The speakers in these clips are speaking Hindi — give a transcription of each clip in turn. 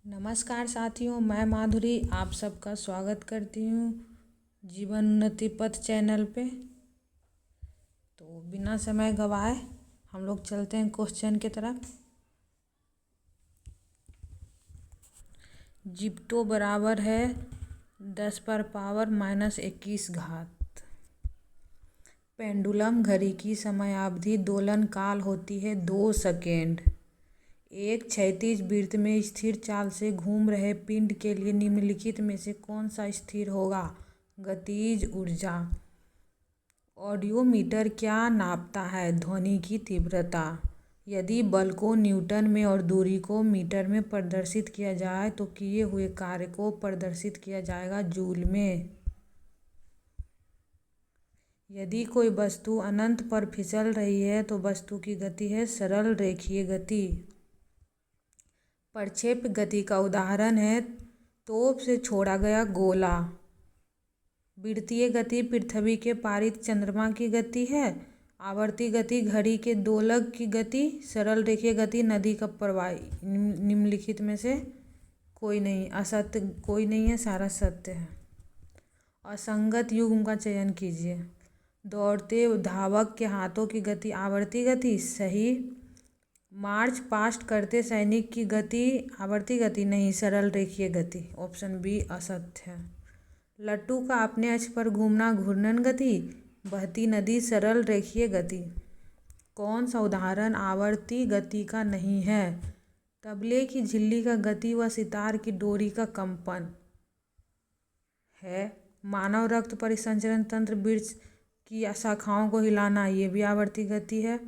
नमस्कार साथियों, मैं माधुरी आप सबका स्वागत करती हूँ जीवन उन्नति पथ चैनल पे। तो बिना समय गवाए हम लोग चलते हैं क्वेश्चन की तरफ। जिप्टो बराबर है 10⁻⁻21 पेंडुलम घड़ी की समयावधि दोलन काल होती है 2 सेकेंड। एक क्षैतिज वृत्त में स्थिर चाल से घूम रहे पिंड के लिए निम्नलिखित में से कौन सा स्थिर होगा? गतिज ऊर्जा। ऑडियोमीटर क्या नापता है? ध्वनि की तीव्रता। यदि बल को न्यूटन में और दूरी को मीटर में प्रदर्शित किया जाए तो किए हुए कार्य को प्रदर्शित किया जाएगा जूल में। यदि कोई वस्तु अनंत पर फिसल रही है तो वस्तु की गति है सरल रेखीय गति। प्रक्षेप्य गति का उदाहरण है तोप से छोड़ा गया गोला। वृत्तीय गति पृथ्वी के पारित चंद्रमा की गति है। आवर्ती गति घड़ी के दोलक की गति। सरल रेखीय गति नदी का प्रवाह। निम्नलिखित में से कोई नहीं, असत्य कोई नहीं है, सारा सत्य है। असंगत युग्म का चयन कीजिए। दौड़ते धावक के हाथों की गति आवर्ती गति, सही। मार्च पास्ट करते सैनिक की गति आवर्ती गति नहीं, सरल रेखीय गति, ऑप्शन बी असत्य है। लट्टू का अपने अक्ष पर घूमना घूर्णन गति, बहती नदी सरल रेखीय गति। कौन सा उदाहरण आवर्ती गति का नहीं है? तबले की झिल्ली का गति व सितार की डोरी का कंपन है। मानव रक्त परिसंचरण तंत्र वृक्ष की शाखाओं को हिलाना, ये भी आवर्ती गति है।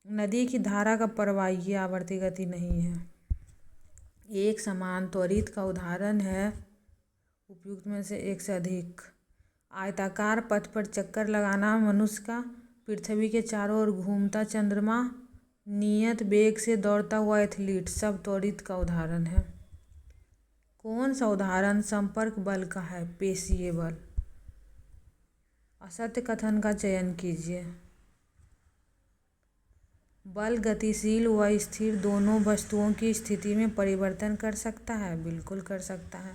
नदी की धारा का प्रवाह, ये आवर्ती गति नहीं है। एक समान त्वरित का उदाहरण है उपयुक्त में से एक से अधिक। आयताकार पथ पर चक्कर लगाना मनुष्य का। पृथ्वी के चारों ओर घूमता चंद्रमा। नियत वेग से दौड़ता हुआ एथलीट, सब त्वरित का उदाहरण है। कौन सा उदाहरण संपर्क बल का है? पेशीय बल। असत्य कथन का चयन कीजिए। बल गतिशील व स्थिर दोनों वस्तुओं की स्थिति में परिवर्तन कर सकता है, बिल्कुल कर सकता है।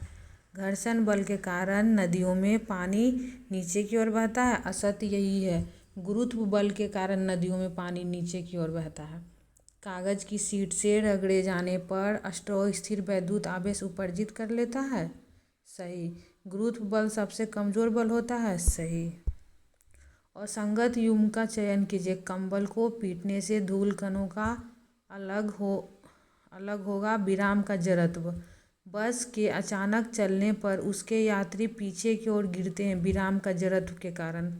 घर्षण बल के कारण नदियों में पानी नीचे की ओर बहता है, असत्य यही है। गुरुत्व बल के कारण नदियों में पानी नीचे की ओर बहता है। कागज की शीट से रगड़े जाने पर स्ट्रॉ स्थिर वैद्युत आवेश उपर्जित कर लेता है, सही। गुरुत्व बल सबसे कमजोर बल होता है, सही। और संगत युग्म का चयन कीजिए। कंबल को पीटने से धूल कणों का अलग होगा विराम का जड़त्व। बस के अचानक चलने पर उसके यात्री पीछे की ओर गिरते हैं विराम का जड़त्व के कारण।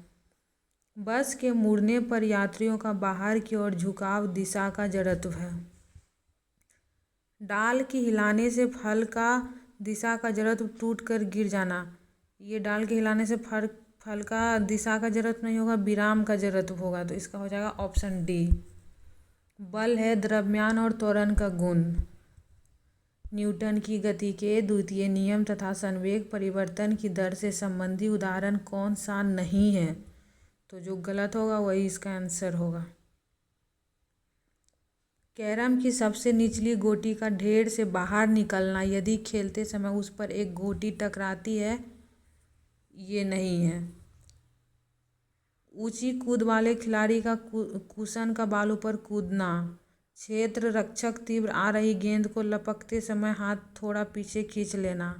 बस के मुड़ने पर यात्रियों का बाहर की ओर झुकाव दिशा का जड़त्व है। डाल के हिलाने से फल का दिशा का जड़त्व टूट कर गिर जाना, ये डाल के हिलाने से फल का दिशा का जड़त्व नहीं होगा, विराम का जड़त्व होगा, तो इसका हो जाएगा ऑप्शन डी। बल है द्रव्यमान और त्वरण का गुण। न्यूटन की गति के द्वितीय नियम तथा संवेग परिवर्तन की दर से संबंधी उदाहरण कौन सा नहीं है? तो जो गलत होगा वही इसका आंसर होगा। कैरम की सबसे निचली गोटी का ढेर से बाहर निकलना यदि खेलते समय उस पर एक गोटी टकराती है, ये नहीं है। ऊंची कूद वाले खिलाड़ी का कुशन का बालू पर कूदना। क्षेत्र रक्षक तीव्र आ रही गेंद को लपकते समय हाथ थोड़ा पीछे खींच लेना,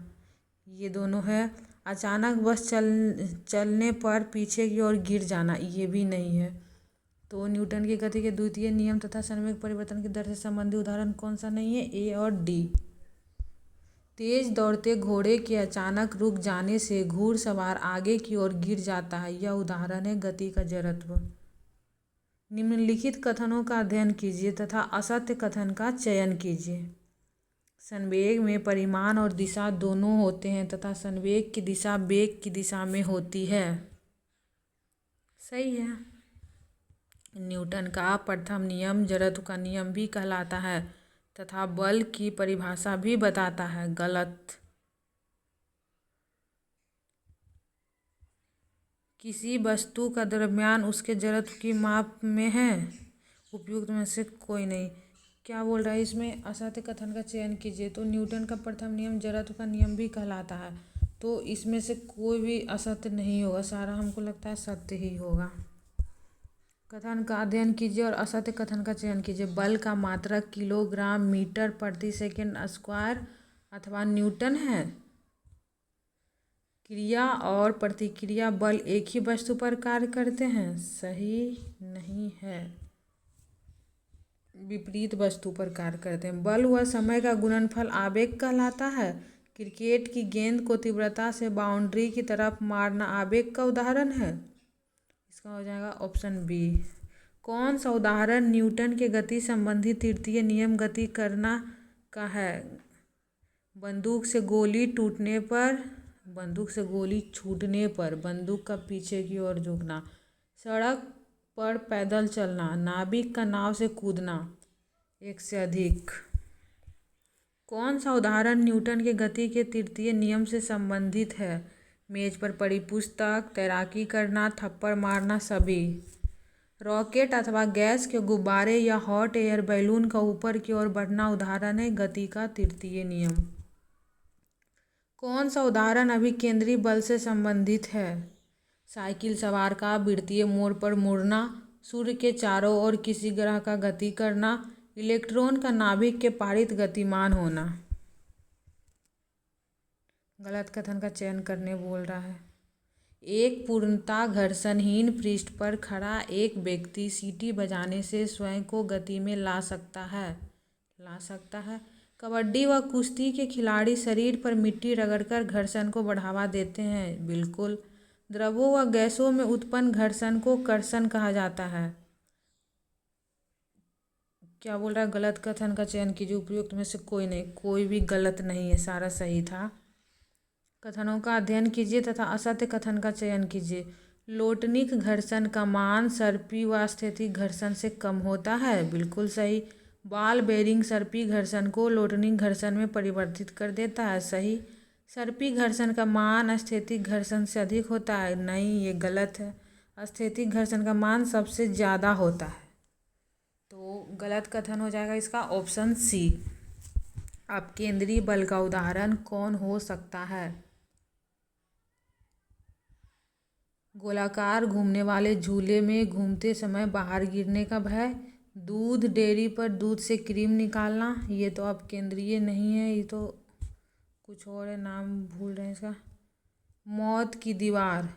ये दोनों है। अचानक बस चलने पर पीछे की ओर गिर जाना, ये भी नहीं है। तो न्यूटन की गति के द्वितीय नियम तथा संवेग परिवर्तन की दर से संबंधी उदाहरण कौन सा नहीं है? ए और डी। तेज दौड़ते घोड़े के अचानक रुक जाने से घुड़सवार आगे की ओर गिर जाता है, यह उदाहरण है गति का जड़त्व। निम्नलिखित कथनों का अध्ययन कीजिए तथा असत्य कथन का चयन कीजिए। संवेग में परिमाण और दिशा दोनों होते हैं तथा संवेग की दिशा वेग की दिशा में होती है, सही है। न्यूटन का प्रथम नियम जड़त्व का नियम भी कहलाता है तथा बल की परिभाषा भी बताता है, गलत। किसी वस्तु का द्रव्यमान उसके जड़त्व की माप में है, उपयुक्त में से कोई नहीं। क्या बोल रहा है इसमें, असत्य कथन का चयन कीजिए। तो न्यूटन का प्रथम नियम जड़त्व का नियम भी कहलाता है। तो इसमें से कोई भी असत्य नहीं होगा, सारा हमको लगता है सत्य ही होगा। कथन का अध्ययन कीजिए और असत्य कथन का चयन कीजिए। बल का मात्रक किलोग्राम मीटर प्रति सेकंड स्क्वायर अथवा न्यूटन है। क्रिया और प्रतिक्रिया बल एक ही वस्तु पर कार्य करते हैं, सही नहीं है, विपरीत वस्तु पर कार्य करते हैं। बल व समय का गुणनफल आवेग कहलाता है। क्रिकेट की गेंद को तीव्रता से बाउंड्री की तरफ मारना आवेग का उदाहरण है। इसका हो जाएगा ऑप्शन बी। कौन सा उदाहरण न्यूटन के गति संबंधी तृतीय नियम गति करना का है। बंदूक से गोली टूटने पर, बंदूक से गोली छूटने पर बंदूक का पीछे की ओर झुकना, सड़क पर पैदल चलना, नाविक का नाव से कूदना, एक से अधिक। कौन सा उदाहरण न्यूटन के गति के तृतीय नियम से संबंधित है। मेज पर पड़ी पुस्तक, तैराकी करना, थप्पड़ मारना, सभी। रॉकेट अथवा गैस के गुब्बारे या हॉट एयर बैलून का ऊपर की ओर बढ़ना उदाहरण है गति का तृतीय नियम। कौन सा उदाहरण अभिकेंद्री बल से संबंधित है। साइकिल सवार का वृत्तीय मोड़ पर मुड़ना, सूर्य के चारों ओर किसी ग्रह का गति करना, इलेक्ट्रॉन का नाभिक के पारित गतिमान होना। गलत कथन का चयन करने बोल रहा है। एक पूर्णतः घर्षणहीन पृष्ठ पर खड़ा एक व्यक्ति सीटी बजाने से स्वयं को गति में ला सकता है। कबड्डी व कुश्ती के खिलाड़ी शरीर पर मिट्टी रगड़कर घर्षण को बढ़ावा देते हैं, बिल्कुल। द्रवों व गैसों में उत्पन्न घर्षण को कर्षण कहा जाता है। क्या बोल रहा है, गलत कथन का चयन कीजिए। उपयुक्त में से कोई नहीं, कोई भी गलत नहीं है, सारा सही था। कथनों का अध्ययन कीजिए तथा असत्य कथन का चयन कीजिए। लोटनिक घर्षण का मान सर्पी व स्थैतिक घर्षण से कम होता है, बिल्कुल सही। बॉल बेरिंग सर्पी घर्षण को लोटनिक घर्षण में परिवर्तित कर देता है, सही। सर्पी घर्षण का मान स्थैतिक घर्षण से अधिक होता है, नहीं, ये गलत है। स्थैतिक घर्षण का मान सबसे ज़्यादा होता है। तो गलत कथन हो जाएगा इसका ऑप्शन सी। अब केंद्रीय बल का उदाहरण कौन हो सकता है। गोलाकार घूमने वाले झूले में घूमते समय बाहर गिरने का भय, दूध डेयरी पर दूध से क्रीम निकालना, ये तो अब केंद्रीय नहीं है, ये तो कुछ और है, नाम भूल रहे हैं इसका। मौत की दीवार,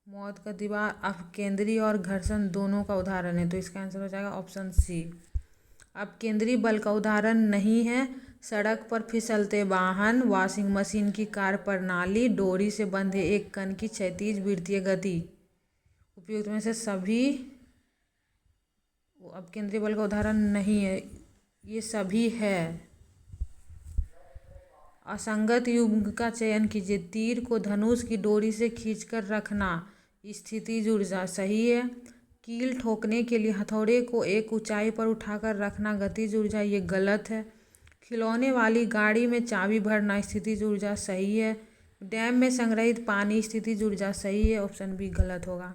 मौत का दीवार अपकेंद्री और घर्षण दोनों का उदाहरण है, तो इसका आंसर हो जाएगा ऑप्शन सी। अब केंद्रीय बल का उदाहरण नहीं है। सड़क पर फिसलते वाहन, वॉशिंग मशीन की कार्य प्रणाली, डोरी से बंधे एक कण की क्षैतिज वृत्तीय गति। उपयुक्त में से सभी अब केंद्रीय बल का उदाहरण नहीं है, ये सभी है। असंगत युग्म का चयन कीजिए। तीर को धनुष की डोरी से खींचकर रखना, स्थितिज ऊर्जा, सही है। कील ठोकने के लिए हथौड़े को एक ऊंचाई पर उठाकर रखना, गतिज ऊर्जा, ये गलत है। खिलौने वाली गाड़ी में चाबी भरना, स्थितिज ऊर्जा, सही है। डैम में संग्रहित पानी, स्थितिज ऊर्जा, सही है, ऑप्शन बी गलत होगा।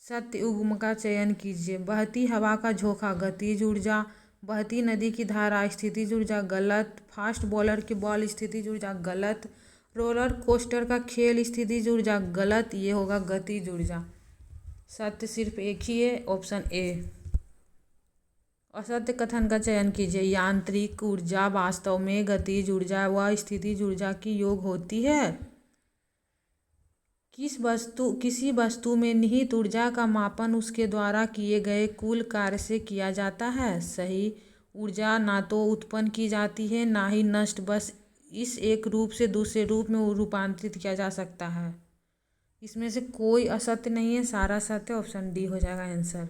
सत्य युग्म का चयन कीजिए। बहती हवा का झोंका, गतिज ऊर्जा। बहती नदी की धारा, स्थितिज ऊर्जा, गलत। फास्ट बॉलर की बॉल, स्थितिज ऊर्जा, गलत। रोलर कोस्टर का खेल, स्थितिज ऊर्जा, गलत, ये होगा गतिज ऊर्जा। सत्य सिर्फ एक ही है, ऑप्शन ए। असत्य कथन का चयन कीजिए। यांत्रिक ऊर्जा वास्तव में गतिज ऊर्जा व स्थितिज ऊर्जा की योग होती है। किसी वस्तु में निहित ऊर्जा का मापन उसके द्वारा किए गए कुल कार्य से किया जाता है, सही। ऊर्जा ना तो उत्पन्न की जाती है ना ही नष्ट, बस इस एक रूप से दूसरे रूप में रूपांतरित किया जा सकता है। इसमें से कोई असत्य नहीं है, सारा सत्य, ऑप्शन डी हो जाएगा आंसर।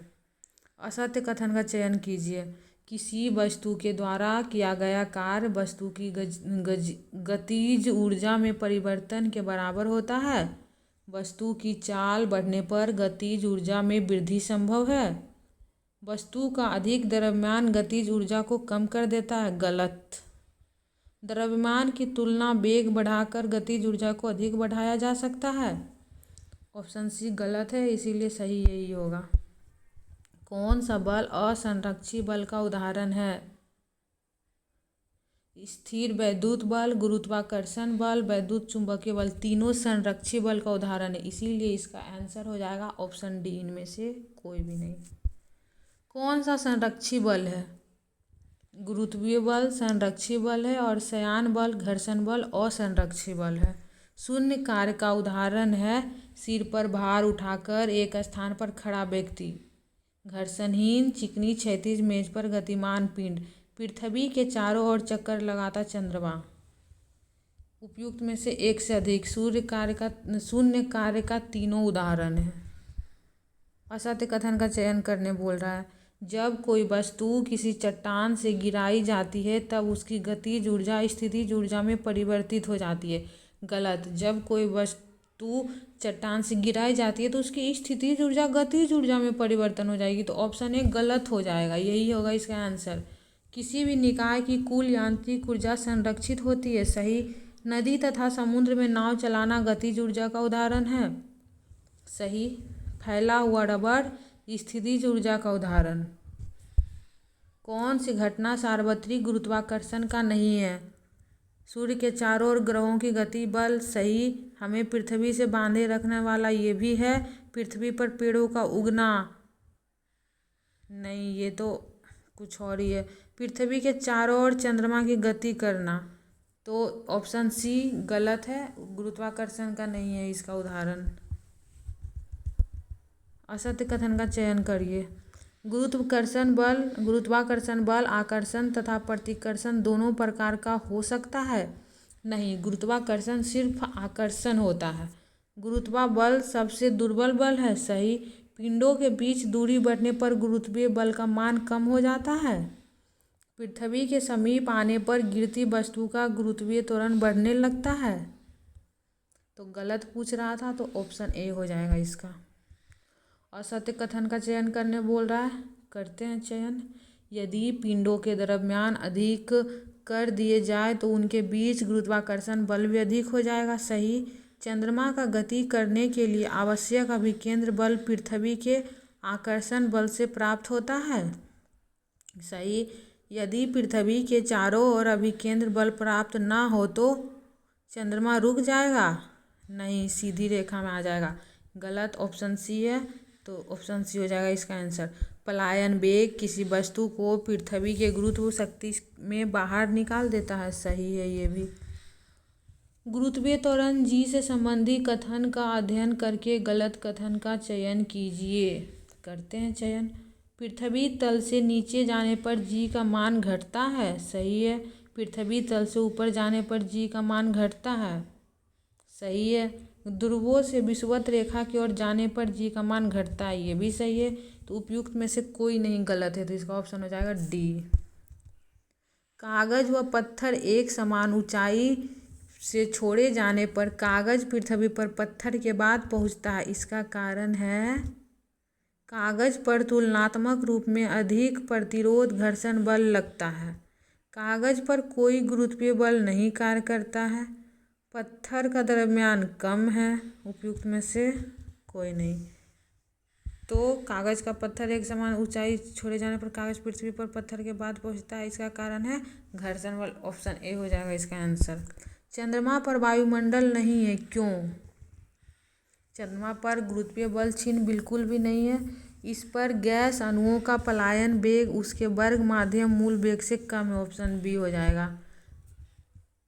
असत्य कथन का चयन कीजिए। किसी वस्तु के द्वारा किया गया कार्य वस्तु की गतिज ऊर्जा में परिवर्तन के बराबर होता है। वस्तु की चाल बढ़ने पर गतिज ऊर्जा में वृद्धि संभव है। वस्तु का अधिक द्रव्यमान गतिज ऊर्जा को कम कर देता है, गलत। द्रव्यमान की तुलना वेग बढ़ाकर गतिज ऊर्जा को अधिक बढ़ाया जा सकता है, ऑप्शन सी गलत है, इसीलिए सही यही होगा। कौन सा बल असंरक्षी बल का उदाहरण है? स्थिर वैद्युत बल, गुरुत्वाकर्षण बल, वैद्युत चुंबकीय बल, तीनों संरक्षी बल का उदाहरण है। इसीलिए इसका आंसर हो जाएगा ऑप्शन डी, इनमें से कोई भी नहीं। कौन सा संरक्षी बल है? गुरुत्वीय बल संरक्षी बल है और शयान बल, घर्षण बल असंरक्षी बल है। शून्य कार्य का उदाहरण है सिर पर भार उठाकर एक स्थान पर खड़ा व्यक्ति, घर्षणहीन चिकनी क्षैतिज मेज पर गतिमान पिंड, पृथ्वी के चारों ओर चक्कर लगाता चंद्रमा। उपयुक्त में से एक से अधिक शून्य कार्य का तीनों उदाहरण है। असत्य कथन का चयन करने बोल रहा है। जब कोई वस्तु किसी चट्टान से गिराई जाती है तब उसकी गतिज ऊर्जा स्थितिज ऊर्जा में परिवर्तित हो जाती है। गलत। जब कोई वस्तु चट्टान से गिराई जाती है तो उसकी स्थितिज ऊर्जा गतिज ऊर्जा में परिवर्तन हो जाएगी, तो ऑप्शन ए गलत हो जाएगा, यही होगा इसका आंसर। किसी भी निकाय की कुल यांत्रिक ऊर्जा संरक्षित होती है, सही। नदी तथा समुद्र में नाव चलाना गतिज ऊर्जा का उदाहरण है, सही। फैला हुआ रबड़ स्थितिज ऊर्जा का उदाहरण। कौन सी घटना सार्वत्रिक गुरुत्वाकर्षण का नहीं है? सूर्य के चारों ओर ग्रहों की गति बल, सही। हमें पृथ्वी से बांधे रखने वाला ये भी है। पृथ्वी पर पेड़ों का उगना, नहीं, ये तो कुछ और ही है। पृथ्वी के चारों ओर चंद्रमा की गति करना, तो ऑप्शन सी गलत है, गुरुत्वाकर्षण का नहीं है इसका उदाहरण। असत्य कथन का चयन करिए। गुरुत्वाकर्षण बल आकर्षण तथा प्रतिकर्षण दोनों प्रकार का हो सकता है? नहीं, गुरुत्वाकर्षण सिर्फ आकर्षण होता है। गुरुत्वा बल सबसे दुर्बल बल है, सही। पिंडों के बीच दूरी बढ़ने पर गुरुत्वीय बल का मान कम हो जाता है। पृथ्वी के समीप आने पर गिरती वस्तु का गुरुत्वीय त्वरण बढ़ने लगता है। तो गलत पूछ रहा था, तो ऑप्शन ए हो जाएगा इसका। असत्य कथन का चयन करने बोल रहा है, करते हैं चयन। यदि पिंडों के दरम्यान अधिक कर दिए जाए तो उनके बीच गुरुत्वाकर्षण बल भी अधिक हो जाएगा, सही। चंद्रमा का गति करने के लिए आवश्यक अभिकेंद्र बल पृथ्वी के आकर्षण बल से प्राप्त होता है, सही। यदि पृथ्वी के चारों ओर अभिकेंद्र बल प्राप्त ना हो तो चंद्रमा रुक जाएगा, नहीं, सीधी रेखा में आ जाएगा, गलत। ऑप्शन सी है, तो ऑप्शन सी हो जाएगा इसका आंसर। पलायन वेग किसी वस्तु को पृथ्वी के गुरुत्व शक्ति में बाहर निकाल देता है, सही है ये भी। गुरुत्वीय त्वरण जी से संबंधित कथन का अध्ययन करके गलत कथन का चयन कीजिए। करते हैं चयन। पृथ्वी तल से नीचे जाने पर जी का मान घटता है, सही है। पृथ्वी तल से ऊपर जाने पर जी का मान घटता है, सही है। ध्रुवों से विषुवत रेखा की ओर जाने पर जी का मान घटता है, ये भी सही है। तो उपयुक्त में से कोई नहीं गलत है, तो इसका ऑप्शन हो जाएगा डी। कागज व पत्थर एक समान ऊंचाई से छोड़े जाने पर कागज पृथ्वी पर पत्थर के बाद पहुंचता है, इसका कारण है कागज पर तुलनात्मक रूप में अधिक प्रतिरोध घर्षण बल लगता है। कागज पर कोई गुरुत्वीय बल नहीं कार्य करता है। पत्थर का द्रव्यमान कम है, उपयुक्त में से कोई नहीं। तो कागज का पत्थर एक समान ऊंचाई छोड़े जाने पर कागज पृथ्वी पर पत्थर के बाद पहुंचता है, इसका कारण है घर्षण बल। ऑप्शन ए हो जाएगा इसका आंसर। चंद्रमा पर वायुमंडल नहीं है, क्यों? चंद्रमा पर गुरुत्वीय बल चिन्ह बिल्कुल भी नहीं है। इस पर गैस अणुओं का पलायन वेग उसके वर्ग माध्यम मूल वेग से कम है, ऑप्शन बी हो जाएगा।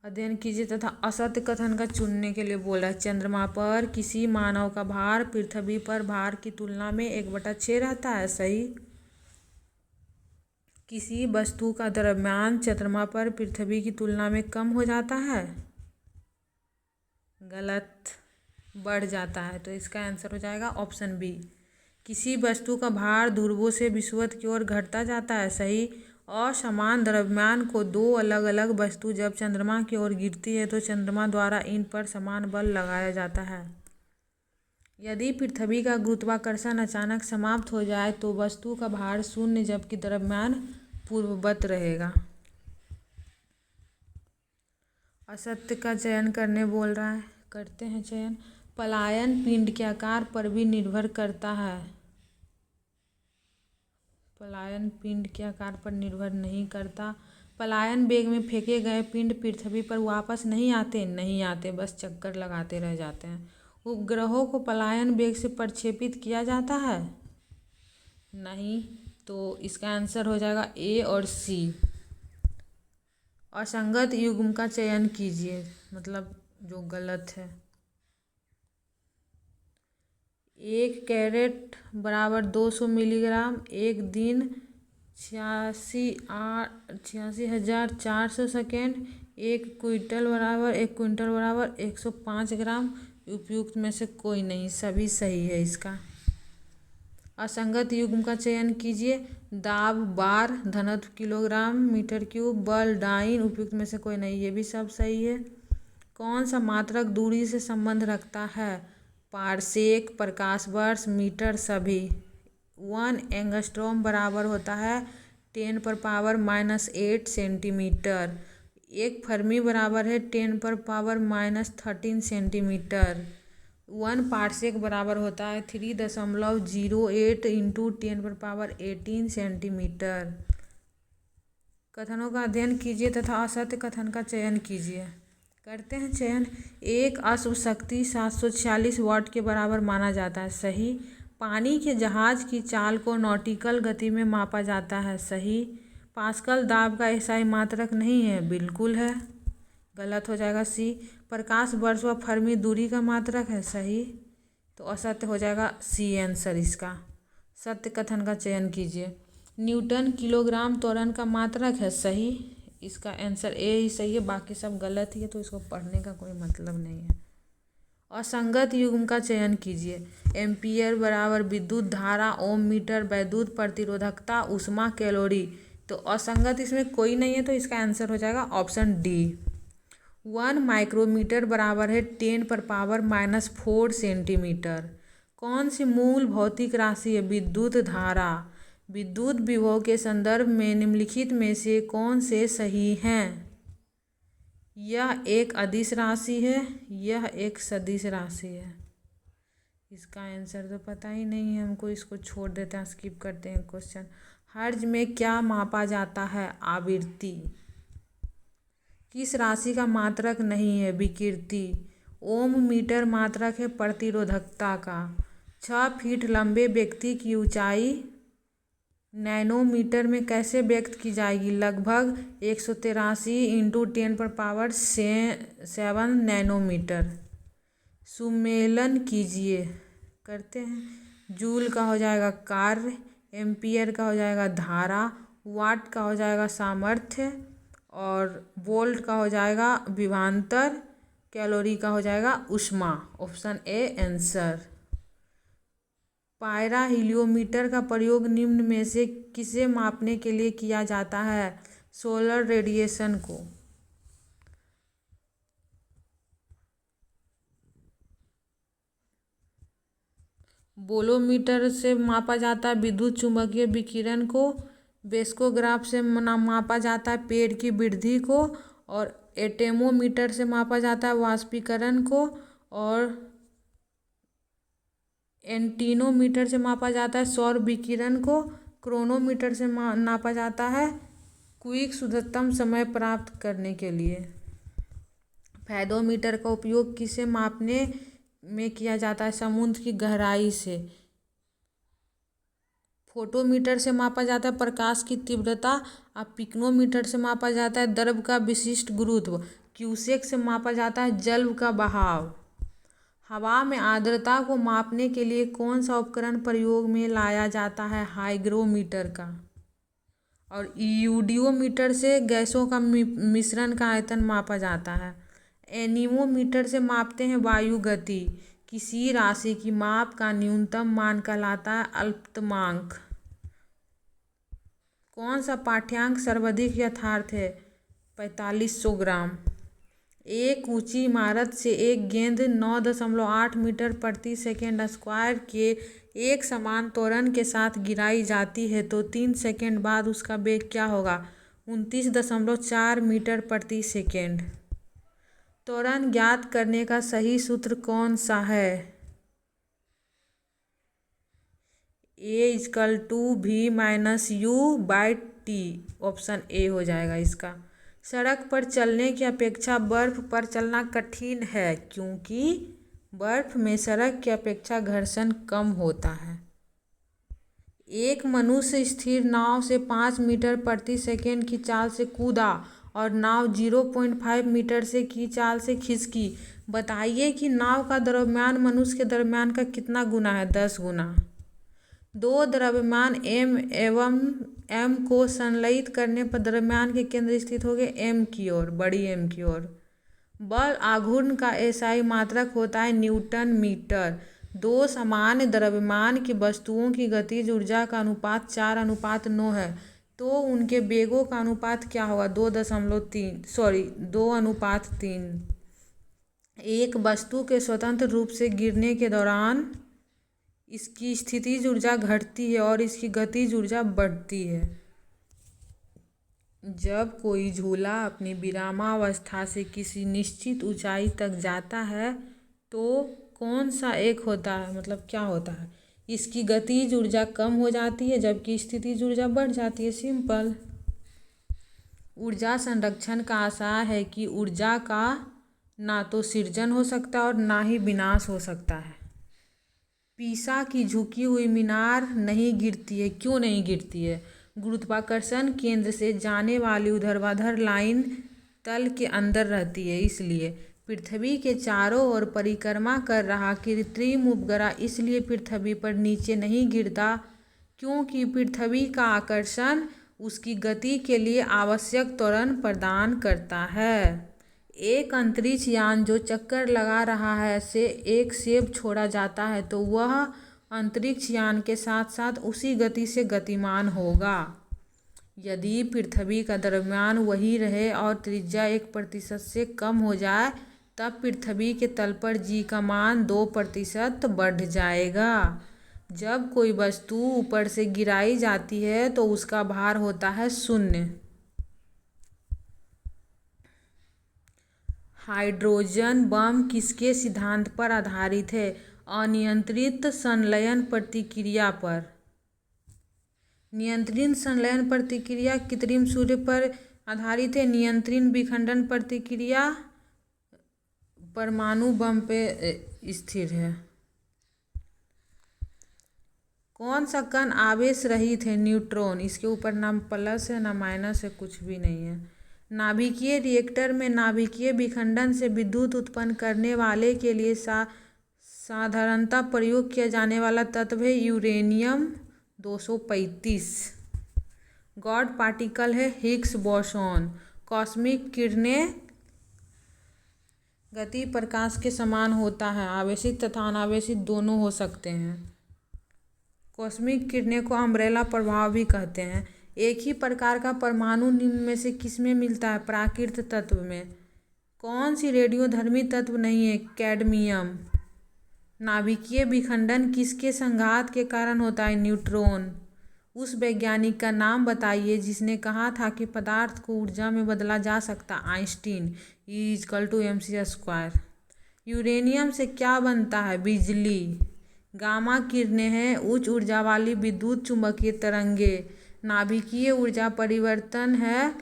अध्ययन कीजिए तथा असत्य कथन का चुनने के लिए बोल रहा है। चंद्रमा पर किसी मानव का भार पृथ्वी पर भार की तुलना में 1/6 रहता है, सही। किसी वस्तु का द्रव्यमान चंद्रमा पर पृथ्वी की तुलना में कम हो जाता है, गलत, बढ़ जाता है, तो इसका आंसर हो जाएगा ऑप्शन बी। किसी वस्तु का भार ध्रुवों से विषुवत की ओर घटता जाता है, सही। और समान द्रव्यमान को दो अलग अलग वस्तु जब चंद्रमा की ओर गिरती है तो चंद्रमा द्वारा इन पर समान बल लगाया जाता है। यदि पृथ्वी का गुरुत्वाकर्षण अचानक समाप्त हो जाए तो वस्तु का भार शून्य जबकि द्रव्यमान पूर्ववत रहेगा। असत्य का चयन करने बोल रहा है, करते हैं चयन। पलायन पिंड के आकार पर भी निर्भर करता है। पलायन पिंड के आकार पर निर्भर नहीं करता। पलायन वेग में फेंके गए पिंड पृथ्वी पर वापस नहीं आते, बस चक्कर लगाते रह जाते हैं। उपग्रहों को पलायन वेग से प्रक्षेपित किया जाता है? नहीं। तो इसका आंसर हो जाएगा ए और सी। असंगत युग्म का चयन कीजिए, मतलब जो गलत है। 1 कैरेट बराबर 200 मिलीग्राम, एक दिन 86,400 सेकेंड, 1 क्विंटल बराबर 105 ग्राम। उपयुक्त में से कोई नहीं, सभी सही है इसका। असंगत युग्म का चयन कीजिए। दाब बार, घनत्व किलोग्राम मीटर क्यूब, बल डाइन। उपयुक्त में से कोई नहीं, ये भी सब सही है। कौन सा मात्रक दूरी से संबंध रखता है? पारसेक, प्रकाश वर्ष, मीटर, सभी। 1 एंगस्ट्रॉम बराबर होता है 10⁻⁻8 सेंटीमीटर। 1 फर्मी बराबर है 10⁻⁻13 सेंटीमीटर। 1 पारसेक बराबर होता है 3.08 इंटू 10⁻18 सेंटीमीटर। कथनों का अध्ययन कीजिए तथा असत्य कथन का चयन कीजिए। करते हैं चयन। एक अश्व शक्ति 746 वाट के बराबर माना जाता है, सही। पानी के जहाज की चाल को नॉटिकल गति में मापा जाता है, सही। पास्कल दाब का एसआई मात्रक नहीं है, बिल्कुल है, गलत हो जाएगा सी। प्रकाश वर्ष व फर्मी दूरी का मात्रक है, सही। तो असत्य हो जाएगा सी आंसर इसका। सत्य कथन का चयन कीजिए। न्यूटन किलोग्राम त्वरण का मात्रक है, सही। इसका आंसर ए ही सही है, बाकी सब गलत ही है, तो इसको पढ़ने का कोई मतलब नहीं है। असंगत युग्म का चयन कीजिए। एम्पियर बराबर विद्युत धारा, ओम मीटर वैद्युत प्रतिरोधकता, ऊष्मा कैलोरी। तो असंगत इसमें कोई नहीं है, तो इसका आंसर हो जाएगा ऑप्शन डी। 1 माइक्रोमीटर बराबर है 10⁻⁻4 सेंटीमीटर। कौन सी मूल भौतिक राशि है? विद्युत धारा। विद्युत विभव के संदर्भ में निम्नलिखित में से कौन से सही हैं? यह एक अदिश राशि है, यह एक सदिश राशि है। इसका आंसर तो पता ही नहीं है हमको, इसको छोड़ देते हैं, स्किप करते हैं क्वेश्चन। हर्ट्ज में क्या मापा जाता है? आवृत्ति। किस राशि का मात्रक नहीं है? विकृति। ओम मीटर मात्रक है प्रतिरोधकता का। 6 फीट लंबे व्यक्ति की ऊंचाई नैनोमीटर में कैसे व्यक्त की जाएगी? लगभग 183 इंटू 10⁻7 नैनोमीटर। सुमेलन कीजिए। करते हैं। जूल का हो जाएगा कार्य, एम्पियर का हो जाएगा धारा, वाट का हो जाएगा सामर्थ्य, और वोल्ट का हो जाएगा विभवांतर, कैलोरी का हो जाएगा ऊष्मा। Option A answer. पायरा हीलियोमीटर का प्रयोग निम्न में से किसे मापने के लिए किया जाता है? सोलर रेडिएशन को। बोलोमीटर से मापा जाता है विद्युत चुम्बकीय विकिरण को। बेस्कोग्राफ से मापा जाता है पेड़ की वृद्धि को, और एटेमोमीटर से मापा जाता है वाष्पीकरण को, और एंटीनोमीटर से मापा जाता है सौर विकिरण को। क्रोनोमीटर से नापा जाता है क्विक शुद्धतम समय प्राप्त करने के लिए। फैदोमीटर का उपयोग किसे मापने में किया जाता है? समुद्र की गहराई से। फोटोमीटर से मापा जाता है प्रकाश की तीव्रता, और पिक्नोमीटर से मापा जाता है द्रव का विशिष्ट गुरुत्व। क्यूसेक से मापा जाता है जल का बहाव। हवा में आर्द्रता को मापने के लिए कौन सा उपकरण प्रयोग में लाया जाता है? हाइग्रोमीटर का। और यूडियोमीटर से गैसों का मिश्रण का आयतन मापा जाता है। एनीमोमीटर से मापते हैं वायु गति। किसी राशि की माप का न्यूनतम मान कहलाता है अल्पतमांक। कौन सा पाठ्यांक सर्वाधिक यथार्थ है? 4500 ग्राम। एक ऊंची इमारत से एक गेंद 9.8 मीटर प्रति सेकेंड स्क्वायर के एक समान त्वरण के साथ गिराई जाती है, तो 3 सेकेंड बाद उसका वेग क्या होगा? 29.4 मीटर प्रति सेकेंड। त्वरण ज्ञात करने का सही सूत्र कौन सा है? A=V-U/T। ऑप्शन ए हो जाएगा इसका। सड़क पर चलने की अपेक्षा बर्फ पर चलना कठिन है क्योंकि बर्फ में सड़क की अपेक्षा घर्षण कम होता है। एक मनुष्य स्थिर नाव से 5 मीटर प्रति सेकंड की चाल से कूदा और नाव 0.5 मीटर से की चाल से खिसकी। बताइए कि नाव का द्रव्यमान मनुष्य के द्रव्यमान का कितना गुना है? 10 गुना। दो द्रव्यमान m एवं m को संलयित करने पर द्रव्यमान के केंद्र स्थित हो गए m की ओर, बड़ी m की ओर। बल आघूर्ण का एसआई मात्रक होता है न्यूटन मीटर। दो सामान्य द्रव्यमान की वस्तुओं की गतिज ऊर्जा का अनुपात 4:9 है, तो उनके वेगों का अनुपात क्या होगा? 2:3। एक वस्तु के स्वतंत्र रूप से गिरने के दौरान इसकी स्थितिज ऊर्जा घटती है और इसकी गतिज ऊर्जा बढ़ती है। जब कोई झूला अपनी विरामावस्था से किसी निश्चित ऊंचाई तक जाता है तो कौन सा एक होता है, मतलब क्या होता है? इसकी गतिज ऊर्जा कम हो जाती है जबकि स्थितिज ऊर्जा बढ़ जाती है। सिंपल। ऊर्जा संरक्षण का आशय है कि ऊर्जा का ना तो सृजन हो सकता और ना ही विनाश हो सकता है। पीसा की झुकी हुई मीनार नहीं गिरती है। क्यों नहीं गिरती है? गुरुत्वाकर्षण केंद्र से जाने वाली ऊर्ध्वाधर लाइन तल के अंदर रहती है, इसलिए। पृथ्वी के चारों ओर परिक्रमा कर रहा कृत्रिम उपग्रह इसलिए पृथ्वी पर नीचे नहीं गिरता क्योंकि पृथ्वी का आकर्षण उसकी गति के लिए आवश्यक त्वरण प्रदान करता है। एक अंतरिक्ष यान जो चक्कर लगा रहा है से एक सेब छोड़ा जाता है तो वह अंतरिक्ष यान के साथ साथ उसी गति से गतिमान होगा। यदि पृथ्वी का द्रव्यमान वही रहे और त्रिज्या 1% से कम हो जाए तब पृथ्वी के तल पर g का मान 2% बढ़ जाएगा। जब कोई वस्तु ऊपर से गिराई जाती है तो उसका भार होता है 0। हाइड्रोजन बम किसके सिद्धांत पर आधारित है? अनियंत्रित संलयन प्रतिक्रिया पर। नियंत्रित संलयन प्रतिक्रिया कृत्रिम सूर्य पर आधारित है। नियंत्रित विखंडन प्रतिक्रिया परमाणु बम पे स्थिर है। कौन सा कण आवेश रहित है? न्यूट्रॉन। इसके ऊपर ना प्लस है ना माइनस है, कुछ भी नहीं है। नाभिकीय रिएक्टर में नाभिकीय विखंडन से विद्युत उत्पन्न करने वाले के लिए साधारणतः प्रयोग किया जाने वाला तत्व है यूरेनियम 235। गॉड पार्टिकल है हिग्स बोसॉन। कॉस्मिक किरणें गति प्रकाश के समान होता है। आवेशित तथा अनावेशित दोनों हो सकते हैं। कॉस्मिक किरणें को अम्ब्रेला प्रभाव भी कहते हैं। एक ही प्रकार का परमाणु निम्न में से किसमें मिलता है? प्राकृत तत्व में। कौन सी रेडियोधर्मी तत्व नहीं है? कैडमियम। नाभिकीय विखंडन किसके संघात के कारण होता है? न्यूट्रॉन। उस वैज्ञानिक का नाम बताइए जिसने कहा था कि पदार्थ को ऊर्जा में बदला जा सकता। आइंस्टीन। E=mc²। यूरेनियम से क्या बनता है? बिजली। गामा किरणें हैं उच्च ऊर्जा वाली विद्युत चुंबकीय तरंगे। नाभिकीय ऊर्जा परिवर्तन है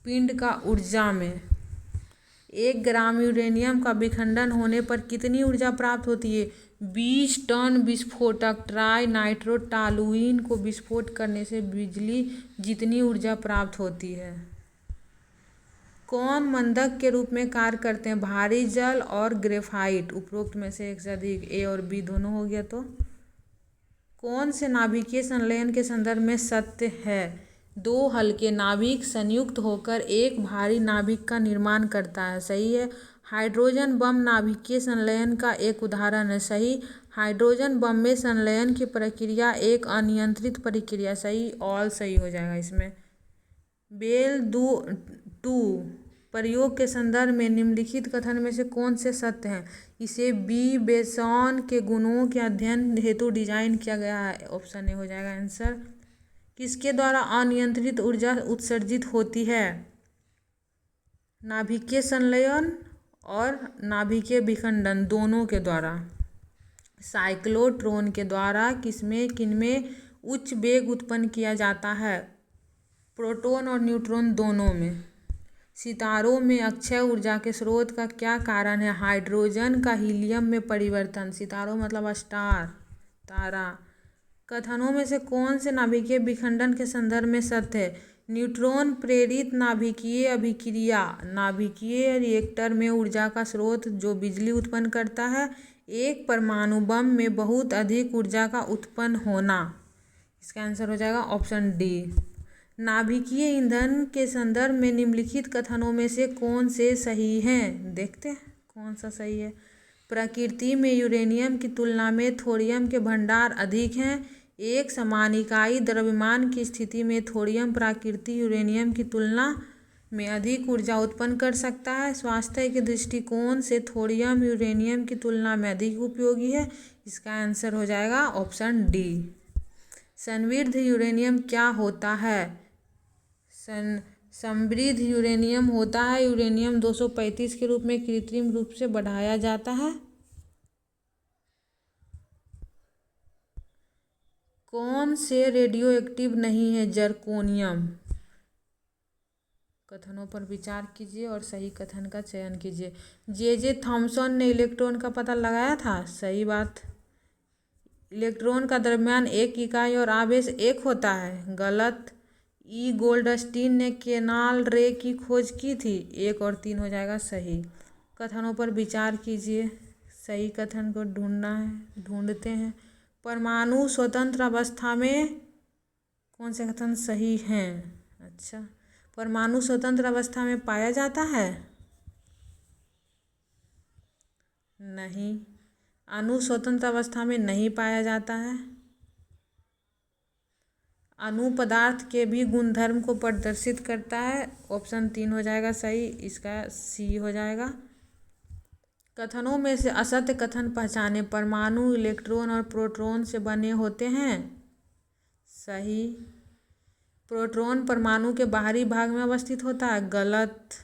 पिंड का ऊर्जा में। 1 ग्राम यूरेनियम का विखंडन होने पर कितनी ऊर्जा प्राप्त होती है? 20 टन विस्फोटक ट्राई नाइट्रो टॉलुइन को विस्फोट करने से बिजली जितनी ऊर्जा प्राप्त होती है। कौन मंदक के रूप में कार्य करते हैं? भारी जल और ग्रेफाइट। उपरोक्त में से एक से अधिक, ए और बी दोनों हो गया तो। कौन से नाभिकीय संलयन के संदर्भ में सत्य है? 2 हल्के नाभिक संयुक्त होकर एक भारी नाभिक का निर्माण करता है। सही है। हाइड्रोजन बम नाभिकीय संलयन का एक उदाहरण है। सही। हाइड्रोजन बम में संलयन की प्रक्रिया एक अनियंत्रित प्रक्रिया। सही। ऑल सही हो जाएगा इसमें। बेल 2 प्रयोग के संदर्भ में निम्नलिखित कथन में से कौन से सत्य हैं? इसे बी बोसॉन के गुणों के अध्ययन हेतु डिजाइन किया गया है। ऑप्शन ए हो जाएगा आंसर। किसके द्वारा अनियंत्रित ऊर्जा उत्सर्जित होती है? नाभिकीय संलयन और नाभिकीय विखंडन दोनों के द्वारा। साइक्लोट्रॉन के द्वारा किनमें उच्च वेग उत्पन्न किया जाता है? प्रोटॉन और न्यूट्रॉन दोनों में। सितारों में अक्षय ऊर्जा के स्रोत का क्या कारण है? हाइड्रोजन का हीलियम में परिवर्तन। सितारों मतलब स्टार, तारा। कथनों में से कौन से नाभिकीय विखंडन के संदर्भ में सत्य है? न्यूट्रॉन प्रेरित नाभिकीय अभिक्रिया नाभिकीय रिएक्टर में ऊर्जा का स्रोत जो बिजली उत्पन्न करता है। एक परमाणु बम में बहुत अधिक ऊर्जा का उत्पन्न होना। इसका आंसर हो जाएगा ऑप्शन डी। नाभिकीय ईंधन के संदर्भ में निम्नलिखित कथनों में से कौन से सही हैं? देखते हैं कौन सा सही है। प्रकृति में यूरेनियम की तुलना में थोरियम के भंडार अधिक हैं। एक समान इकाई द्रव्यमान की स्थिति में थोरियम प्राकृतिक यूरेनियम की तुलना में अधिक ऊर्जा उत्पन्न कर सकता है। स्वास्थ्य के दृष्टिकोण से थोरियम यूरेनियम की तुलना में अधिक उपयोगी है। इसका आंसर हो जाएगा ऑप्शन डी। समृद्ध यूरेनियम क्या होता है? समृद्ध यूरेनियम होता है यूरेनियम 235 के रूप में कृत्रिम रूप से बढ़ाया जाता है। कौन से रेडियो एक्टिव नहीं है? जर्कोनियम। कथनों पर विचार कीजिए और सही कथन का चयन कीजिए। जे थॉमसन ने इलेक्ट्रॉन का पता लगाया था। सही बात। इलेक्ट्रॉन का द्रव्यमान एक इकाई और आवेश एक होता है। गलत। ई गोल्डस्टीन ने केनाल रे की खोज की थी। 1 और 3 हो जाएगा सही। कथनों पर विचार कीजिए, सही कथन को ढूंढते हैं। परमाणु स्वतंत्र अवस्था में कौन से कथन सही हैं? अच्छा, परमाणु स्वतंत्र अवस्था में पाया जाता है? नहीं। अणु स्वतंत्र अवस्था में नहीं पाया जाता है। अणु पदार्थ के भी गुणधर्म को प्रदर्शित करता है। ऑप्शन 3 हो जाएगा सही। इसका सी हो जाएगा। कथनों में से असत्य कथन पहचाने। परमाणु इलेक्ट्रॉन और प्रोटॉन से बने होते हैं। सही। प्रोटॉन परमाणु के बाहरी भाग में अवस्थित होता है। गलत।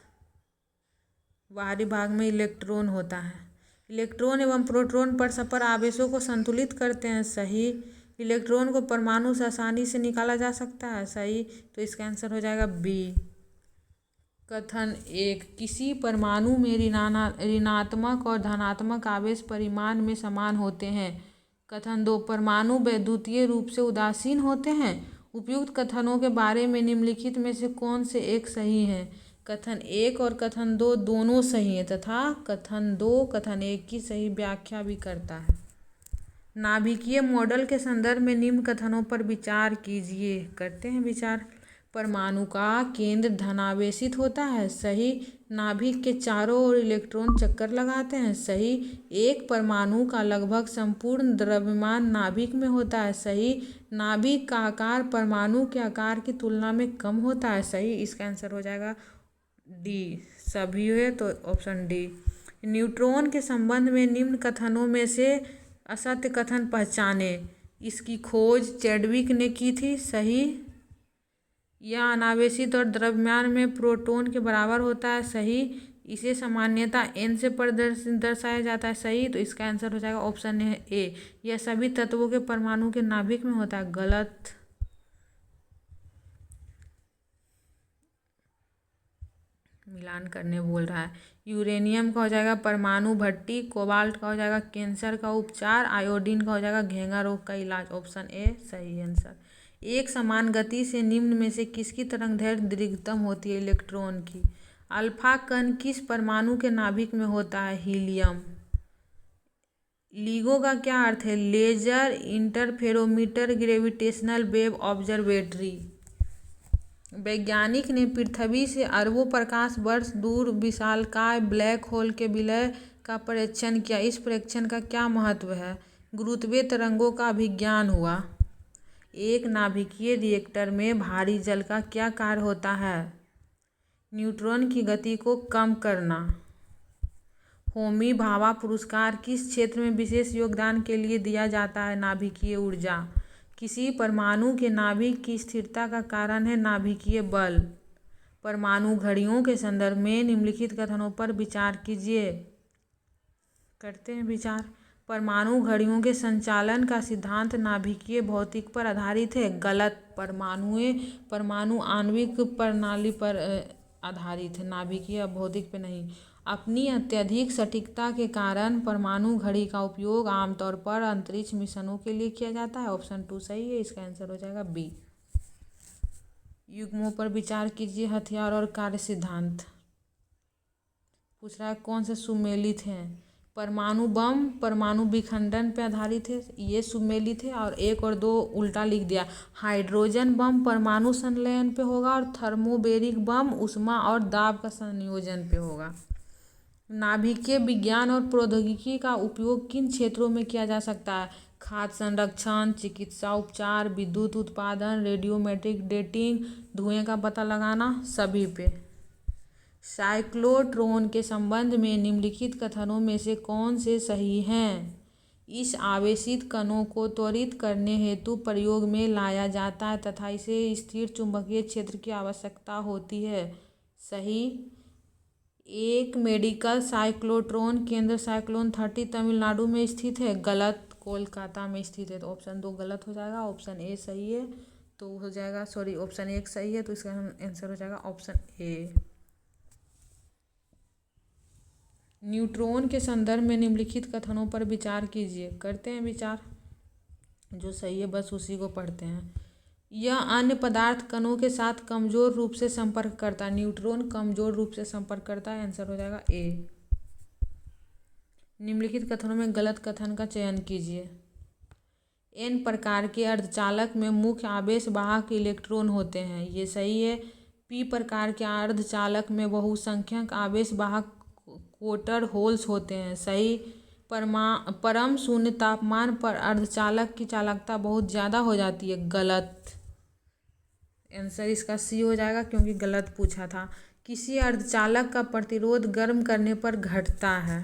बाहरी भाग में इलेक्ट्रॉन होता है। इलेक्ट्रॉन एवं प्रोटॉन परस्पर आवेशों को संतुलित करते हैं। सही। इलेक्ट्रॉन को परमाणु से आसानी से निकाला जा सकता है। सही। तो इसका आंसर हो जाएगा बी। कथन 1, किसी परमाणु में ऋणात्मक और धनात्मक आवेश परिमाण में समान होते हैं। कथन 2, परमाणु वैद्युतीय रूप से उदासीन होते हैं। उपयुक्त कथनों के बारे में निम्नलिखित में से कौन से एक सही है? कथन 1 और कथन 2 दोनों सही हैं तथा कथन 2 कथन 1 की सही व्याख्या भी करता है। नाभिकीय मॉडल के संदर्भ में निम्न कथनों पर विचार कीजिए। करते हैं विचार। परमाणु का केंद्र धनावेशित होता है। सही। नाभिक के चारों ओर इलेक्ट्रॉन चक्कर लगाते हैं। सही। एक परमाणु का लगभग संपूर्ण द्रव्यमान नाभिक में होता है। सही। नाभिक का आकार परमाणु के आकार की तुलना में कम होता है। सही। इसका आंसर हो जाएगा डी। सभी है तो ऑप्शन डी। न्यूट्रॉन के संबंध में निम्न कथनों में से असत्य कथन पहचाने। इसकी खोज चैडविक ने की थी। सही। यह अनावेशित और द्रव्यमान में प्रोटॉन के बराबर होता है। सही। इसे सामान्यतः n से दर्शाया जाता है। सही। तो इसका आंसर हो जाएगा ऑप्शन ए। यह सभी तत्वों के परमाणु के नाभिक में होता है। गलत। मिलान करने बोल रहा है। यूरेनियम का हो जाएगा परमाणु भट्टी। कोबाल्ट का हो जाएगा कैंसर का उपचार। आयोडीन का हो जाएगा घेंगा रोग का इलाज। ऑप्शन ए सही आंसर। एक समान गति से निम्न में से किसकी तरंगदैर्घ्य दीर्घतम होती है? इलेक्ट्रॉन की। अल्फा कण किस परमाणु के नाभिक में होता है? हीलियम। LIGO का क्या अर्थ है? Laser interferometer gravitational wave observatory. वैज्ञानिक ने पृथ्वी से अरबों प्रकाश वर्ष दूर विशालकाय ब्लैक होल के विलय का परीक्षण किया। इस परीक्षण का क्या महत्व है? गुरुत्वीय तरंगों का अभिज्ञान हुआ। एक नाभिकीय रिएक्टर में भारी जल का क्या कार्य होता है? न्यूट्रॉन की गति को कम करना। होमी भाभा पुरस्कार किस क्षेत्र में विशेष योगदान के लिए दिया जाता है? नाभिकीय ऊर्जा। किसी परमाणु के नाभिक की स्थिरता का कारण है नाभिकीय बल। परमाणु घड़ियों के संदर्भ में निम्नलिखित कथनों पर विचार कीजिए। करते हैं विचार। परमाणु घड़ियों के संचालन का सिद्धांत नाभिकीय भौतिक पर आधारित है। गलत। परमाणु आणविक प्रणाली पर आधारित है, नाभिकीय भौतिक पे नहीं। अपनी अत्यधिक सटीकता के कारण परमाणु घड़ी का उपयोग आमतौर पर अंतरिक्ष मिशनों के लिए किया जाता है। ऑप्शन 2 सही है, इसका आंसर हो जाएगा बी। युग्मों पर विचार कीजिए, हथियार और कार्य सिद्धांत। पूछ रहा है कौन से सुमेलित हैं। परमाणु बम परमाणु विखंडन पे आधारित है, ये सुमेलित है। और 1 और 2 उल्टा लिख दिया। हाइड्रोजन बम परमाणु संलयन पे होगा और थर्मोबेरिक बम ऊष्मा और दाब का संयोजन पे होगा। नाभिकीय विज्ञान और प्रौद्योगिकी का उपयोग किन क्षेत्रों में किया जा सकता है। खाद्य संरक्षण, चिकित्सा उपचार, विद्युत उत्पादन, रेडियोमेट्रिक डेटिंग, धुएं का पता लगाना, सभी पे। साइक्लोट्रॉन के संबंध में निम्नलिखित कथनों में से कौन से सही हैं। इस आवेशित कणों को त्वरित करने हेतु प्रयोग में लाया जाता है तथा इसे स्थिर चुंबकीय क्षेत्र की आवश्यकता होती है। सही। एक मेडिकल साइक्लोट्रॉन केंद्र साइक्लोन 30 तमिलनाडु में स्थित है। गलत। कोलकाता में स्थित है, तो ऑप्शन 2 गलत हो जाएगा। ऑप्शन ए सही है तो हो जाएगा, सॉरी ऑप्शन 1 सही है तो इसका आंसर हो जाएगा ऑप्शन ए। न्यूट्रॉन के संदर्भ में निम्नलिखित कथनों पर विचार कीजिए। करते हैं विचार, जो सही है बस उसी को पढ़ते हैं। यह अन्य पदार्थ कणों के साथ कमजोर रूप से संपर्क करता है। न्यूट्रॉन कमजोर रूप से संपर्क करता है, आंसर हो जाएगा ए। निम्नलिखित कथनों में गलत कथन का चयन कीजिए। एन प्रकार के अर्धचालक में मुख्य आवेश वाहक इलेक्ट्रॉन होते हैं, ये सही है। पी प्रकार के अर्धचालक में बहुसंख्यक आवेश वाहक कोटर होल्स होते हैं, सही। परम शून्य तापमान पर अर्धचालक की चालकता बहुत ज़्यादा हो जाती है, गलत। आंसर इसका सी हो जाएगा क्योंकि गलत पूछा था। किसी अर्धचालक का प्रतिरोध गर्म करने पर घटता है।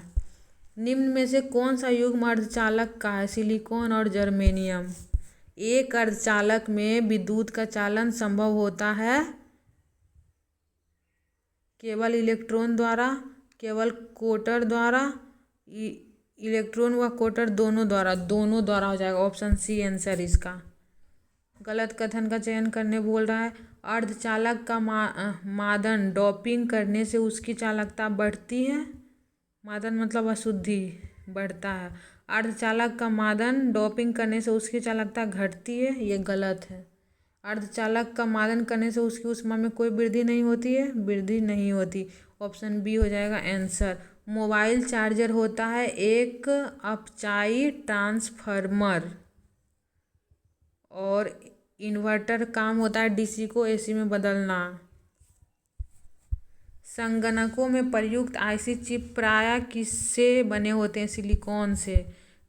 निम्न में से कौन सा युग्म अर्धचालक का है। सिलिकॉन और जर्मेनियम। एक अर्धचालक में विद्युत का चालन संभव होता है केवल इलेक्ट्रॉन द्वारा, केवल कोटर द्वारा, इलेक्ट्रॉन व कोटर दोनों द्वारा हो जाएगा। ऑप्शन सी आंसर इसका। गलत कथन का चयन करने बोल रहा है। अर्धचालक का मादन डोपिंग करने से उसकी चालकता बढ़ती है। मादन मतलब अशुद्धि, बढ़ता है। अर्धचालक का मादन डोपिंग करने से उसकी चालकता घटती है, ये गलत है। अर्धचालक का मादन करने से उसकी ऊष्मा में कोई वृद्धि नहीं होती है, वृद्धि नहीं होती। ऑप्शन बी हो जाएगा आंसर। मोबाइल चार्जर होता है एक अपचाई ट्रांसफार्मर और इन्वर्टर काम होता है डीसी को एसी में बदलना। संगणकों में प्रयुक्त आईसी चिप प्रायः किससे बने होते हैं। सिलिकॉन से।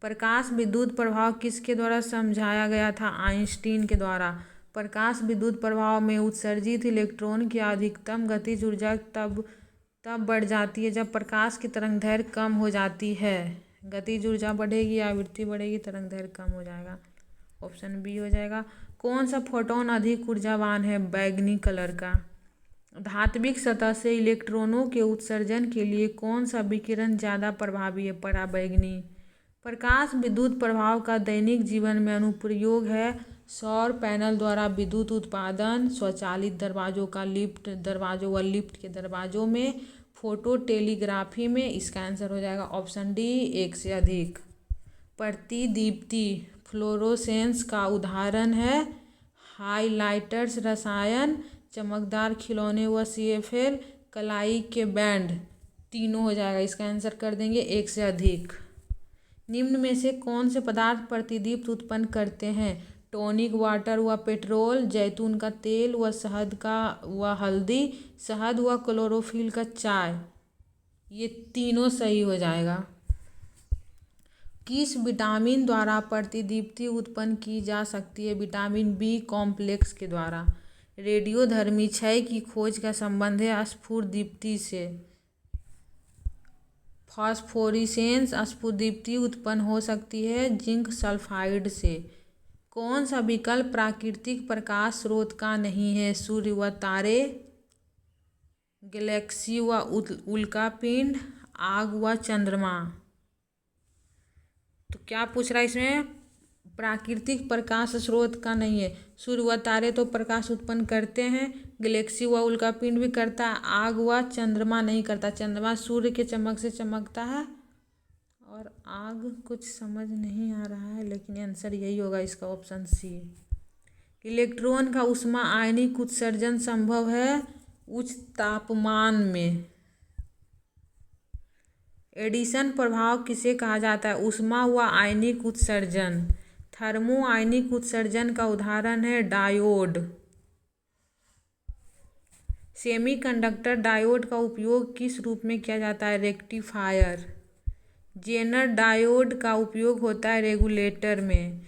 प्रकाश विद्युत प्रभाव किसके द्वारा समझाया गया था। आइंस्टीन के द्वारा। प्रकाश विद्युत प्रभाव में उत्सर्जित इलेक्ट्रॉन की अधिकतम गतिज ऊर्जा तब बढ़ जाती है जब प्रकाश की तरंगदैर्घ्य कम हो जाती है। गतिज ऊर्जा बढ़ेगी, आवृत्ति बढ़ेगी, तरंगदैर्घ्य कम हो जाएगा। ऑप्शन बी हो जाएगा। कौन सा फोटोन अधिक ऊर्जावान है। बैगनी कलर का। धात्विक सतह से इलेक्ट्रॉनों के उत्सर्जन के लिए कौन सा विकिरण ज़्यादा प्रभावी है। पराबैंगनी। प्रकाश विद्युत प्रभाव का दैनिक जीवन में अनुप्रयोग है। सौर पैनल द्वारा विद्युत उत्पादन, स्वचालित दरवाजों का लिफ्ट दरवाजों व लिफ्ट के दरवाजों में, फोटो टेलीग्राफी में। इसका आंसर हो जाएगा ऑप्शन डी 1 से अधिक। प्रतिदीप्ति फ्लोरोसेंस का उदाहरण है हाइलाइटर्स रसायन, चमकदार खिलौने व CFL, कलाई के बैंड, तीनों हो जाएगा। इसका आंसर कर देंगे 1 से अधिक। निम्न में से कौन से पदार्थ प्रतिदीप्त उत्पन्न करते हैं। टॉनिक वाटर व पेट्रोल, जैतून का तेल व शहद व हल्दी, शहद व क्लोरोफिल का चाय, ये तीनों सही हो जाएगा। किस विटामिन द्वारा प्रतिदीप्ति उत्पन्न की जा सकती है। विटामिन बी कॉम्प्लेक्स के द्वारा। रेडियोधर्मी क्षय की खोज का संबंध है स्फुरदीप्ति से। फास्फोरिसेंस स्फुरदीप्ति उत्पन्न हो सकती है जिंक सल्फाइड से। कौन सा विकल्प प्राकृतिक प्रकाश स्रोत का नहीं है। सूर्य व तारे, गैलेक्सी व उल्कापिंड, आग व चंद्रमा। तो क्या पूछ रहा है इसमें, प्राकृतिक प्रकाश स्रोत का नहीं है। सूर्य व तारे तो प्रकाश उत्पन्न करते हैं, गैलेक्सी व उल्कापिंड भी करता है, आग व चंद्रमा नहीं करता। चंद्रमा सूर्य के चमक से चमकता है और आग कुछ समझ नहीं आ रहा है, लेकिन आंसर यही होगा इसका, ऑप्शन सी। इलेक्ट्रॉन का ऊष्मा आयनिक उत्सर्जन संभव है उच्च तापमान में। एडिशन प्रभाव किसे कहा जाता है, ऊष्मा व आयनिक उत्सर्जन। थर्मो आयनिक उत्सर्जन का उदाहरण है डायोड। सेमीकंडक्टर डायोड का उपयोग किस रूप में किया जाता है, रेक्टिफायर। जेनर डायोड का उपयोग होता है रेगुलेटर में।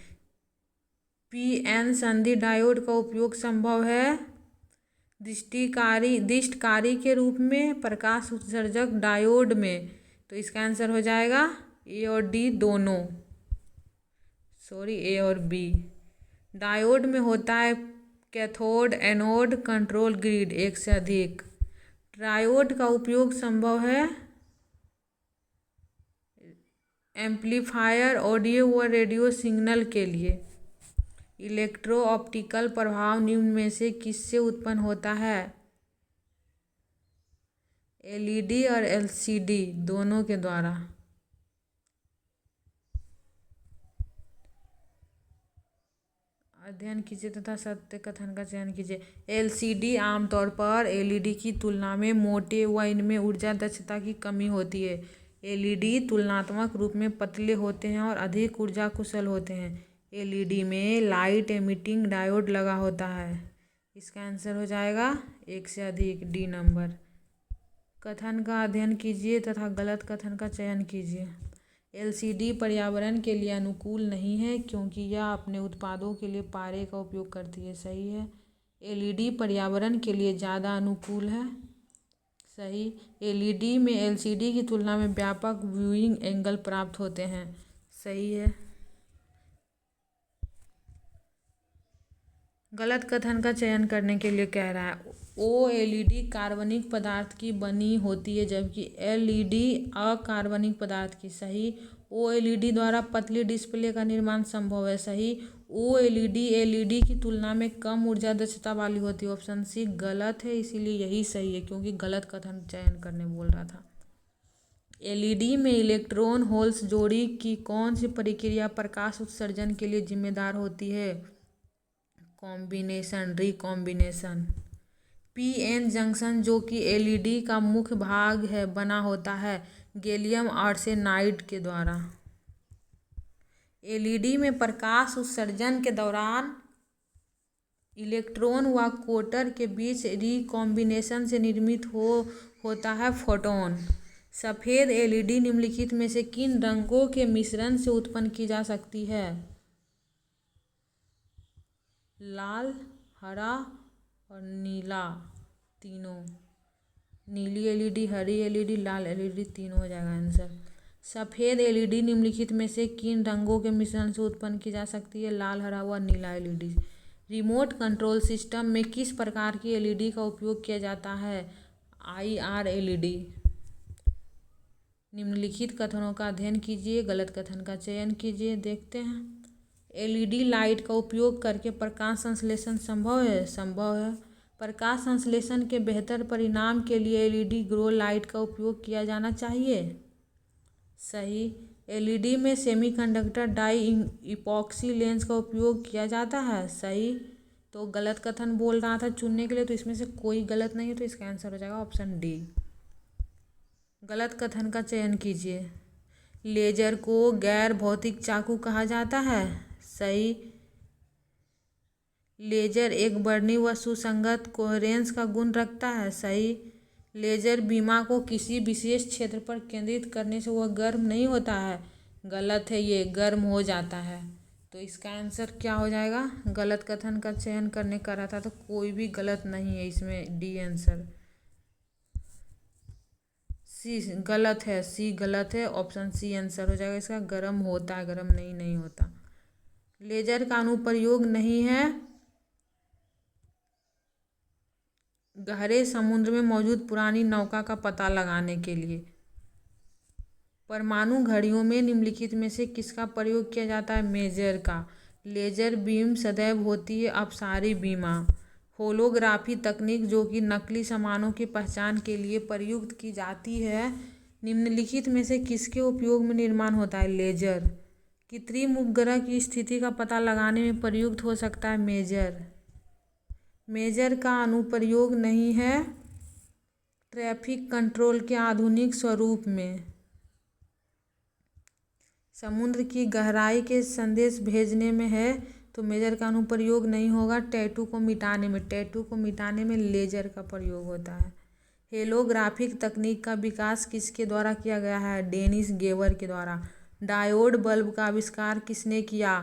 पीएन संधि डायोड का उपयोग संभव है दृष्टिकारी के रूप में, प्रकाश उत्सर्जक डायोड में। तो इसका आंसर हो जाएगा ए और डी दोनों, ए और बी। डायोड में होता है कैथोड, एनोड, कंट्रोल ग्रिड, एक से अधिक। ट्रायोड का उपयोग संभव है एम्पलीफायर, ऑडियो व रेडियो सिग्नल के लिए। इलेक्ट्रो ऑप्टिकल प्रभाव निम्न में से किससे उत्पन्न होता है, एलईडी और एलसीडी दोनों के द्वारा। अध्ययन कीजिए तथा सत्य कथन का चयन कीजिए। एलसीडी आमतौर पर एलईडी की तुलना में मोटे व इनमें ऊर्जा दक्षता की कमी होती है। एलईडी तुलनात्मक रूप में पतले होते हैं और अधिक ऊर्जा कुशल होते हैं। एलईडी में लाइट एमिटिंग डायोड लगा होता है। इसका आंसर हो जाएगा एक से अधिक, डी नंबर। कथन का अध्ययन कीजिए तथा गलत कथन का चयन कीजिए। एलसीडी पर्यावरण के लिए अनुकूल नहीं है क्योंकि यह अपने उत्पादों के लिए पारे का उपयोग करती है, सही है। एलईडी पर्यावरण के लिए ज़्यादा अनुकूल है, सही। एलईडी में एलसीडी की तुलना में व्यापक व्यूइंग एंगल प्राप्त होते हैं, सही है। गलत कथन का चयन करने के लिए कह रहा है ओएलईडी कार्बनिक पदार्थ की बनी होती है जबकि एलईडी अकार्बनिक पदार्थ की, सही। ओएलईडी द्वारा पतली डिस्प्ले का निर्माण संभव है, सही। ओएलईडी एलईडी की तुलना में कम ऊर्जा दक्षता वाली होती है, ऑप्शन सी गलत है, इसीलिए यही सही है क्योंकि गलत कथन चयन करने बोल रहा था। एलईडी में इलेक्ट्रॉन होल्स जोड़ी की कौन सी प्रक्रिया प्रकाश उत्सर्जन के लिए जिम्मेदार होती है, कॉम्बिनेशन, रिकॉम्बिनेशन। पीएन जंक्शन जो कि एलईडी का मुख्य भाग है बना होता है गैलियम आर्सेनाइड के द्वारा। एलईडी में प्रकाश उत्सर्जन के दौरान इलेक्ट्रॉन व क्वार्टर के बीच रिकॉम्बिनेशन से निर्मित होता है फोटॉन। सफ़ेद एलईडी निम्नलिखित में से किन रंगों के मिश्रण से उत्पन्न की जा सकती है, लाल, हरा और नीला, तीनों। नीली एलईडी, हरी एलईडी, लाल एलईडी, तीनों हो जाएगा आंसर। सफ़ेद एलईडी निम्नलिखित में से किन रंगों के मिश्रण से उत्पन्न की जा सकती है, लाल, हरा व नीला एलईडी। रिमोट कंट्रोल सिस्टम में किस प्रकार की एलईडी का उपयोग किया जाता है, आईआर एलईडी। निम्नलिखित कथनों का अध्ययन कीजिए, गलत कथन का चयन कीजिए। देखते हैं। एलईडी लाइट का उपयोग करके प्रकाश संश्लेषण संभव है, संभव है। प्रकाश संश्लेषण के बेहतर परिणाम के लिए एलईडी ग्रो लाइट का उपयोग किया जाना चाहिए, सही। एलईडी में सेमीकंडक्टर डाई इपॉक्सी लेंस का उपयोग किया जाता है, सही। तो गलत कथन बोल रहा था चुनने के लिए, तो इसमें से कोई गलत नहीं है, तो इसका आंसर हो जाएगा ऑप्शन डी। गलत कथन का चयन कीजिए। लेजर को गैर भौतिक चाकू कहा जाता है, सही। लेजर एक वर्णी व सुसंगत कोहेरेंस का गुण रखता है, सही। लेजर बीमा को किसी विशेष क्षेत्र पर केंद्रित करने से वह गर्म नहीं होता है, गलत है, ये गर्म हो जाता है। तो इसका आंसर क्या हो जाएगा, गलत कथन का चयन करने का रहा था तो कोई भी गलत नहीं है इसमें, डी आंसर। सी गलत है, सी गलत है, ऑप्शन सी आंसर हो जाएगा इसका, गर्म होता है, गर्म नहीं होता। लेजर का अनुप्रयोग नहीं है गहरे समुद्र में मौजूद पुरानी नौका का पता लगाने के लिए। परमाणु घड़ियों में निम्नलिखित में से किसका प्रयोग किया जाता है? मेजर का। लेजर बीम सदैव होती है अपसारी बीमा। होलोग्राफी तकनीक जो कि नकली सामानों की पहचान के लिए प्रयुक्त की जाती है, निम्नलिखित में से किसके उपयोग में निर्माण होता है? लेजर। कृत्रिम उपग्रह की स्थिति का पता लगाने में प्रयुक्त हो सकता है मेजर। मेजर का अनुप्रयोग नहीं है ट्रैफिक कंट्रोल के आधुनिक स्वरूप में। समुद्र की गहराई के संदेश भेजने में है तो मेजर का अनुप्रयोग नहीं होगा। टैटू को मिटाने में लेजर का प्रयोग होता है। हेलोग्राफिक तकनीक का विकास किसके द्वारा किया गया है? डेनिस गेवर के द्वारा। डायोड बल्ब का आविष्कार किसने किया?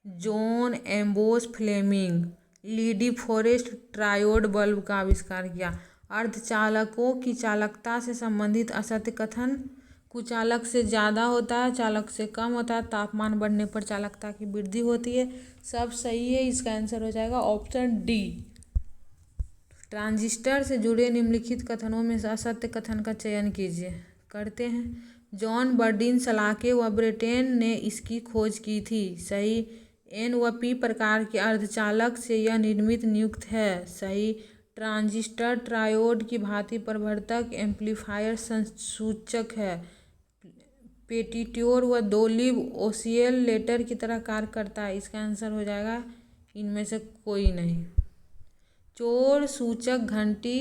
John Ambrose Fleming. Lee De Forest triode bulb का आविष्कार किया। अर्धचालकों की चालकता से संबंधित असत्य कथन। कुचालक से ज़्यादा होता है, चालक से कम होता है। तापमान बढ़ने पर चालकता की वृद्धि होती है। सब सही है, इसका आंसर हो जाएगा ऑप्शन डी। ट्रांजिस्टर से जुड़े निम्नलिखित कथनों में से असत्य कथन का चयन कीजिए। करते हैं। जॉन बर्डीन सलाके व ब्रेटेन ने इसकी खोज की थी। सही। एन व पी प्रकार के अर्धचालक से यह निर्मित नियुक्त है। सही। ट्रांजिस्टर ट्रायोड की भांति प्रवर्धक एम्पलीफायर संसूचक है। पेटिट्योर व दोलिब ओसिलेटर की तरह कार्य करता है। इसका आंसर हो जाएगा इनमें से कोई नहीं। चोर सूचक घंटी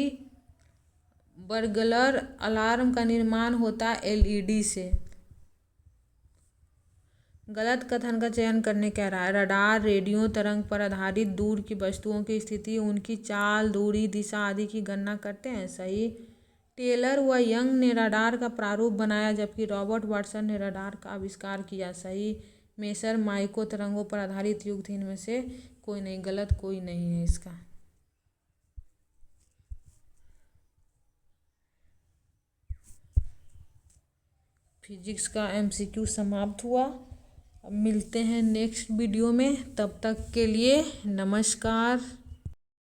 बर्गलर अलार्म का निर्माण होता है एलईडी से। गलत कथन का चयन करने कह रहा है। रडार रेडियो तरंग पर आधारित दूर की वस्तुओं की स्थिति, उनकी चाल, दूरी, दिशा आदि की गणना करते हैं। सही। टेलर व यंग ने रडार का प्रारूप बनाया जबकि रॉबर्ट वाटसन ने रडार का आविष्कार किया। सही। मेसर माइको तरंगों पर आधारित युग थे। इनमें से कोई नहीं, गलत कोई नहीं है इसका। फिजिक्स का एमसीक्यू समाप्त हुआ। अब मिलते हैं नेक्स्ट वीडियो में, तब तक के लिए नमस्कार।